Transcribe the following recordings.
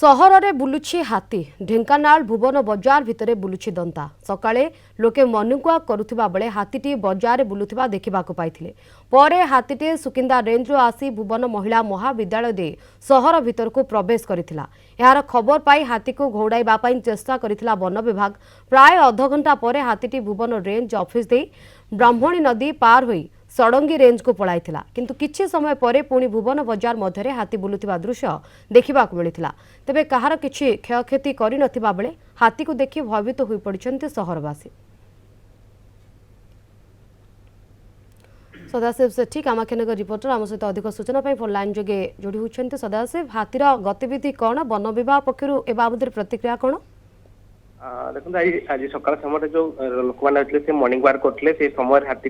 सहर में बुलुछि हाथी ढेंकानाल भुवन बजार भितर बुलुछि दंता सकाळे लोके मनुकुआ करुथिबा बेले हाथीटी बजार बुलुथिबा देखिबाकु पाइथिले परे हाथीटी सुकिंदा रेंज रो आसी भुवन महिला महाविद्यालय दे सहर भितर को प्रवेश करिथिला यार खबर पाई हाथी को घोड़ाइबा पई चेष्टा करिथिला वन विभाग प्राय आधा घंटा परे हाथीटी भुवन रेंज ऑफिस दे ब्राह्मणी नदी पार होई सड़ंगी रेंज को पलाइथिला किंतु किछि समय परे पुणी भुवन बजार मध्यरे हाथी बुलुथिबा दृश्य देखिबाकु मिलिथिला तेबे कहार किछि क्षयक्षति करि नथिबा बेले हाथी को देखि भयभीत होई पड़िछन्ते सहरवासी। सदाशिव सेठी कामाख्यानगर रिपोर्टर आम सहित अधिक सूचना फोन लाइन जोगे जोड़ी होती। सदाशिव हाथीर गतिविधि कौन वन विभाग पक्षर ए बाबद प्रतिक्रिया कौन? देखो आज सकाल समय जो लोक मैंने मर्णिंग वाक करते से समय हाथी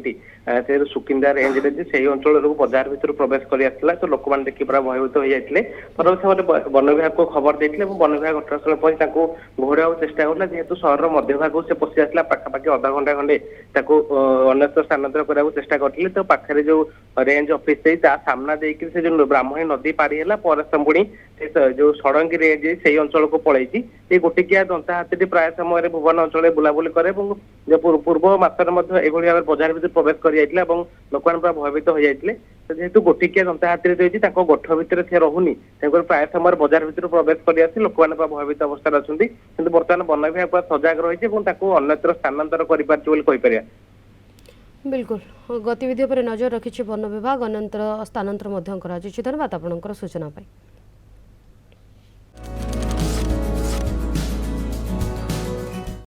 से सुकिंदा रेंज से अंचल बजार भर प्रवेश कर तो लोक मैंने देखिए पूरा भयभीत हो जाते परवर्त समय वन विभाग को खबर देते वन विभाग घटनास्थल पहुंची घोड़ा चेष्टा करा जेहेतु सहर मध्य भाग से पशि आसला पाखापाखि आधा घंटा खंडे अन्यत्र स्थानांतर करने चेष्टा करते तो पाखे जो रेंज ऑफिस सामना देकर से जो ब्राह्मणी नदी पारी है पुणी जो सड़ंगी रेंज से अंचल को पलैची ये गोटिकिया दंता हाथी प्राय समय भुवन अंचल बुलाबुली करे जो पूर्व मासरे भाव बजार भर प्रवेश कर लोक मैंने भयभीत हो जाते जेहेतु गोटिकिया दंता हाथी रही गोठ भितर से रहुनी प्राय समय बजार भर प्रवेश कर लोक मैंने भयभीत अवस्था अच्छा कि बर्तमान वन विभाग सजग रही अन्यत्र स्थानांतर कर बिल्कुल गतिविधि पर नजर रखी वन विभाग अन्यत्र स्थानांतर धन्यवाद आपंकर सूचना पाई।